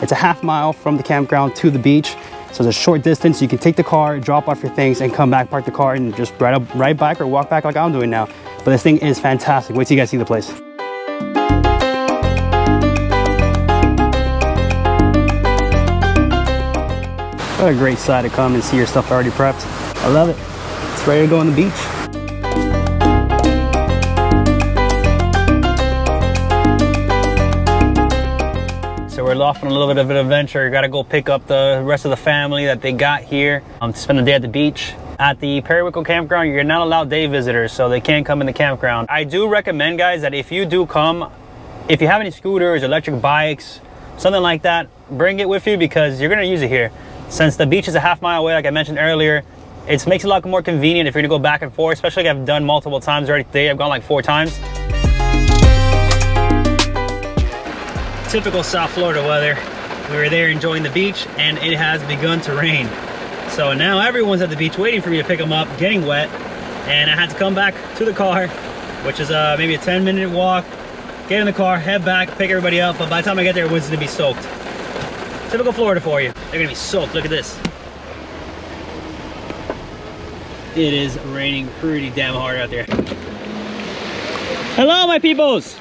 It's a half mile from the campground to the beach. So it's a short distance. You can take the car, drop off your things, and come back, park the car, and just ride back or walk back like I'm doing now. But this thing is fantastic. Wait till you guys see the place. What a great side to come and see your stuff already prepped. I love it. It's ready to go on the beach. So we're off on a little bit of an adventure. Got to go pick up the rest of the family that they got here to spend the day at the beach. At the Periwinkle Campground, you're not allowed day visitors, so they can't come in the campground. I do recommend, guys, that if you do come, if you have any scooters, electric bikes, something like that, bring it with you because you're going to use it here. Since the beach is a half mile away, like I mentioned earlier, it makes it a lot more convenient if you're gonna go back and forth, especially like I've done multiple times already today. I've gone like 4 times. Typical South Florida weather. We were there enjoying the beach and it has begun to rain. So now everyone's at the beach waiting for me to pick them up, getting wet. And I had to come back to the car, which is maybe a 10-minute walk, get in the car, head back, pick everybody up. But by the time I get there, everyone's gonna be soaked. Typical Florida for you. They're gonna be soaked. Look at this. It is raining pretty damn hard out there. Hello, my peoples.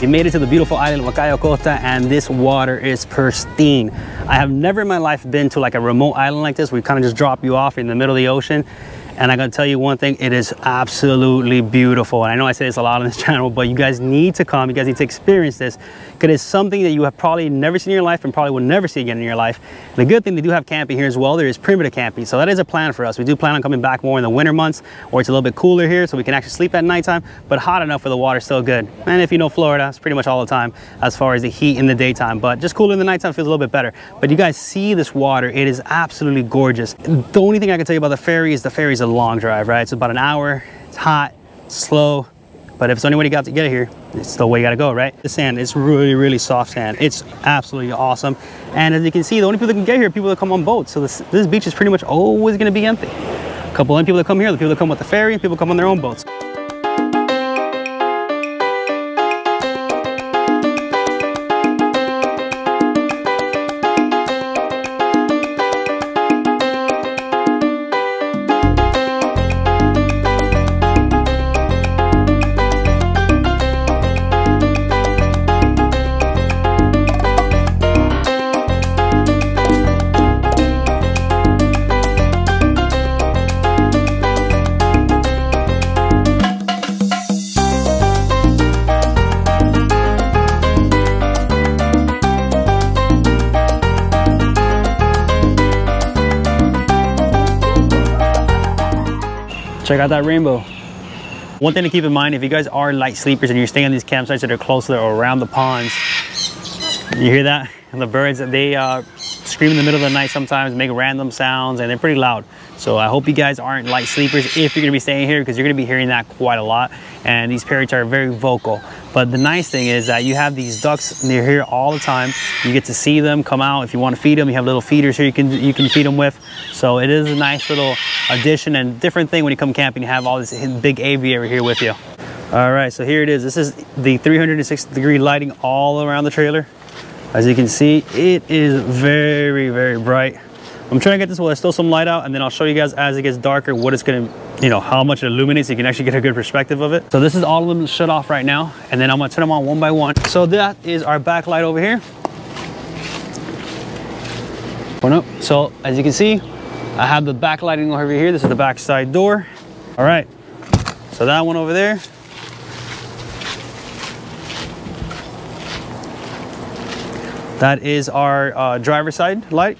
We made it to the beautiful island of Cayo Costa, and this water is pristine. I have never in my life been to like a remote island like this. We kind of just drop you off in the middle of the ocean. And I gotta tell you one thing, it is absolutely beautiful. And I know I say this a lot on this channel, but you guys need to come, you guys need to experience this, because it's something that you have probably never seen in your life and probably will never see again in your life. The good thing, they do have camping here as well. There is primitive camping, so that is a plan for us. We do plan on coming back more in the winter months, where it's a little bit cooler here, so we can actually sleep at nighttime, but hot enough where the water's still good. And if you know Florida, it's pretty much all the time as far as the heat in the daytime, but just cooler in the nighttime feels a little bit better. But you guys see this water, it is absolutely gorgeous. The only thing I can tell you about the ferry is a long drive, right? It's about an hour, it's hot, it's slow, but if it's the only way you got to get it here, it's the way you gotta go, right? The sand is really, really soft sand. It's absolutely awesome. And as you can see, the only people that can get here are people that come on boats. So this beach is pretty much always gonna be empty. A couple of people that come here, the people that come with the ferry, and people come on their own boats. Check out that rainbow. One thing to keep in mind, if you guys are light sleepers and you're staying on these campsites that are close to or around the ponds, you hear that? And the birds, they scream in the middle of the night sometimes, make random sounds, and they're pretty loud. So I hope you guys aren't light sleepers if you're gonna be staying here, because you're gonna be hearing that quite a lot. And these parrots are very vocal. But the nice thing is that you have these ducks, and they're here all the time. You get to see them come out. If you want to feed them, you have little feeders here you can feed them with. So it is a nice little addition and different thing when you come camping. You have all this big aviary here with you. All right, so here it is. This is the 360-degree lighting all around the trailer. As you can see, it is very, very bright. I'm trying to get this while there's still some light out, and then I'll show you guys as it gets darker what it's gonna, you know, how much it illuminates so you can actually get a good perspective of it. So this is all of them shut off right now, and then I'm gonna turn them on one by one. So that is our backlight over here. So as you can see, I have the backlighting over here. This is the back side door. All right, so that one over there. That is our driver's side light.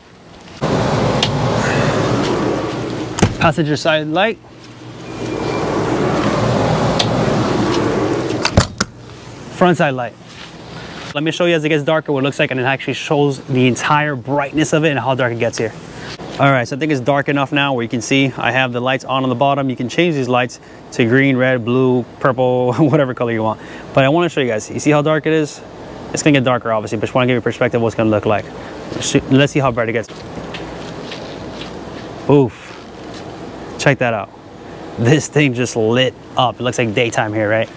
Passenger side light. front side light. Let me show you as it gets darker what it looks like, and it actually shows the entire brightness of it and how dark it gets here. All right, so I think it's dark enough now where you can see I have the lights on the bottom. You can change these lights to green, red, blue, purple, whatever color you want. But I want to show you guys. You see how dark it is? It's gonna get darker obviously, but just want to give you a perspective of what it's gonna look like. Let's see how bright it gets. Oof, check that out. This thing just lit up. It looks like daytime here, right?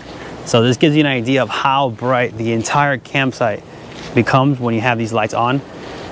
So this gives you an idea of how bright the entire campsite becomes when you have these lights on.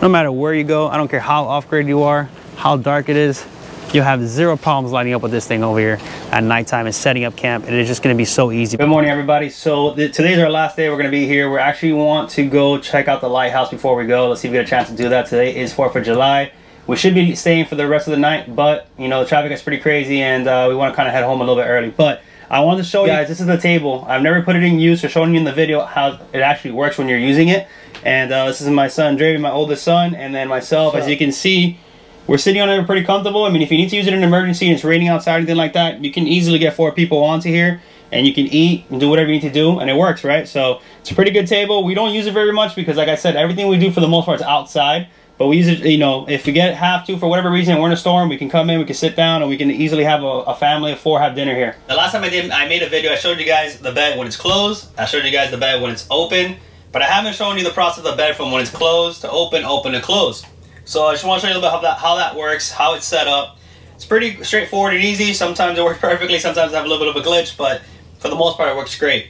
No matter where you go, I don't care how off-grid you are, how dark it is, you'll have zero problems lighting up with this thing over here at nighttime and setting up camp. And it's just gonna be so easy. Good morning, everybody. So today's our last day we're gonna be here. We actually want to go check out the lighthouse before we go. Let's see if we get a chance to do that. Today is 4th of July. We should be staying for the rest of the night, but you know, the traffic is pretty crazy and we wanna kind of head home a little bit early. But I wanted to show you guys, this is the table. I've never put it in use or shown you in the video how it actually works when you're using it. And this is my son, Dre, my oldest son, and then myself. As you can see, we're sitting on it pretty comfortable. I mean, if you need to use it in an emergency and it's raining outside or anything like that, you can easily get 4 people onto here and you can eat and do whatever you need to do, and it works, right? So it's a pretty good table. We don't use it very much because, like I said, everything we do for the most part is outside. But we use it, you know, if we have to, for whatever reason, we're in a storm, we can come in, we can sit down, and we can easily have a family of 4 have dinner here. The last time I made a video, I showed you guys the bed when it's closed. I showed you guys the bed when it's open. But I haven't shown you the process of the bed from when it's closed to open, open to close. So I just want to show you a little bit how that works, how it's set up. It's pretty straightforward and easy. Sometimes it works perfectly, sometimes I have a little bit of a glitch, but for the most part it works great.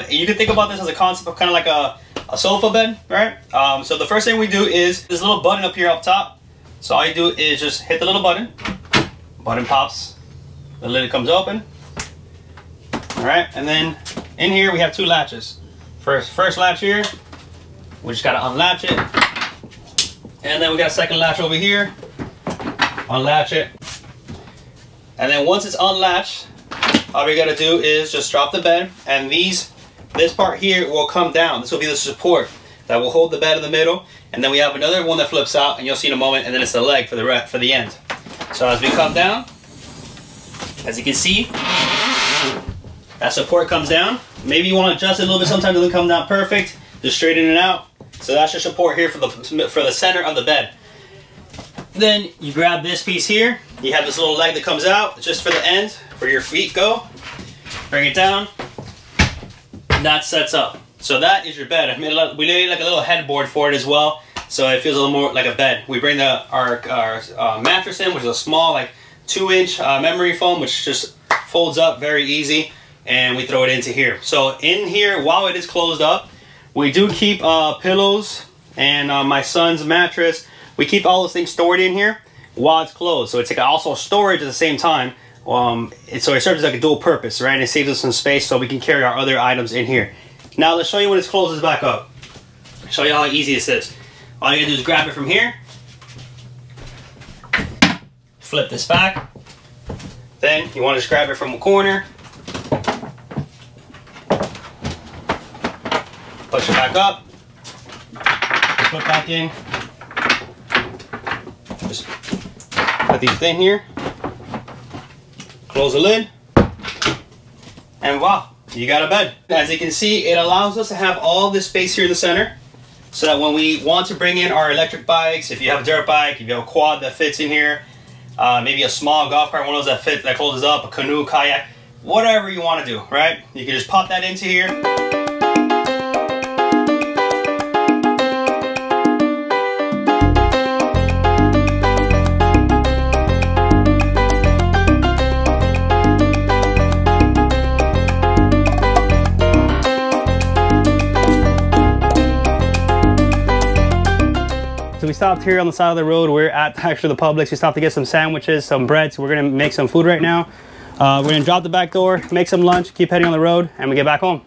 You can think about this as a concept of kind of like a sofa bed, right? So the first thing we do is this little button up here up top. So all you do is just hit the little button. Button pops, the lid comes open. All right, and then in here we have 2 latches. First latch here, we just gotta unlatch it. And then we got a second latch over here. Unlatch it. And then once it's unlatched, all we gotta do is just drop the bed, and this part here will come down. This will be the support that will hold the bed in the middle. And then we have another one that flips out, and you'll see in a moment, and then it's the leg for the end. So as we come down, as you can see, that support comes down. Maybe you want to adjust it a little bit. Sometimes it doesn't come down perfect. Just straighten it out. So that's your support here for the center of the bed. Then you grab this piece here. You have this little leg that comes out just for the end, where your feet go. Bring it down. And that sets up. So that is your bed. We made like a little headboard for it as well, so it feels a little more like a bed. We bring our mattress in, which is a small, like 2-inch memory foam, which just folds up very easy. And we throw it into here. So in here, while it is closed up, we do keep pillows and my son's mattress. We keep all those things stored in here while it's closed. So it's like also storage at the same time. So it serves as like a dual purpose, right? And it saves us some space so we can carry our other items in here. Now let's show you when it closes back up. Show you how easy this is. All you gotta do is grab it from here. Flip this back. Then you wanna just grab it from the corner. Push it back up, put back in, just put these in here, close the lid, and voila, you got a bed. As you can see, it allows us to have all this space here in the center, so that when we want to bring in our electric bikes, if you have a dirt bike, if you have a quad that fits in here, maybe a small golf cart, one of those that closes up, a canoe, kayak, whatever you want to do, right? You can just pop that into here. So we stopped here on the side of the road. We're at actually the Publix. We stopped to get some sandwiches, some bread. So we're gonna make some food right now. We're gonna drop the back door, make some lunch, keep heading on the road, and we get back home.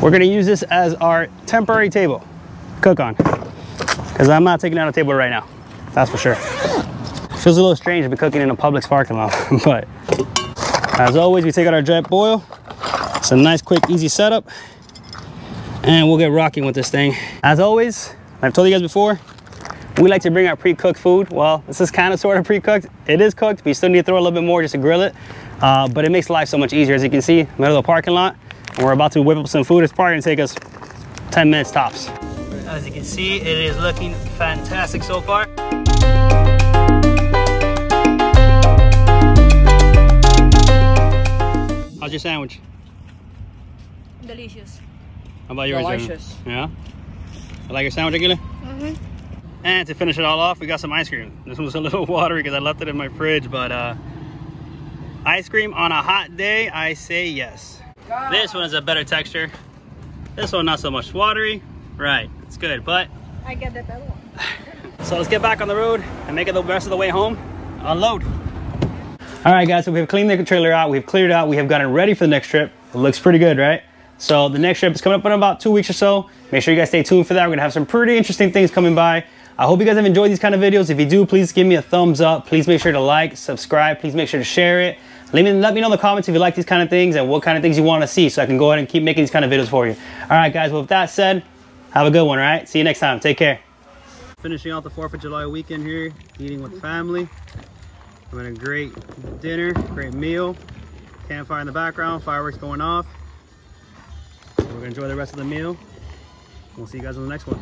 We're gonna use this as our temporary table to cook on, because I'm not taking out a table right now. That's for sure. Feels a little strange to be cooking in a Publix parking lot, but as always, we take out our jet boil. It's a nice, quick, easy setup, and we'll get rocking with this thing. As always, I've told you guys before, We like to bring our pre-cooked food. Well, this is kind of sort of pre-cooked. It is cooked, but you still need to throw a little bit more just to grill it. But it makes life so much easier. As you can see, middle of the parking lot, and we're about to whip up some food. It's probably gonna take us 10 minutes tops. As you can see, it is looking fantastic so far. How's your sandwich? Delicious. How about yours? Delicious. Yeah? I like your sandwich, Aguila? Mm-hmm. And to finish it all off, we got some ice cream. This one's a little watery because I left it in my fridge, but ice cream on a hot day, I say yes. This one is a better texture. This one not so much watery. Right, it's good, but I get the better one. so let's get back on the road and make it the rest of the way home. Unload. All right, guys, so we have cleaned the trailer out. We've cleared it out. We have gotten ready for the next trip. It looks pretty good, right? So the next trip is coming up in about 2 weeks or so. Make sure you guys stay tuned for that. We're gonna have some pretty interesting things coming by. I hope you guys have enjoyed these kind of videos. If you do, please give me a thumbs up. Please make sure to like, subscribe. Please make sure to share it. Let me know in the comments if you like these kind of things and what kind of things you want to see so I can go ahead and keep making these kind of videos for you. All right, guys, well, with that said, have a good one, all right? See you next time. Take care. Finishing off the 4th of July weekend here, eating with family. Having a great dinner, great meal. Campfire in the background, fireworks going off. We're gonna enjoy the rest of the meal. We'll see you guys on the next one.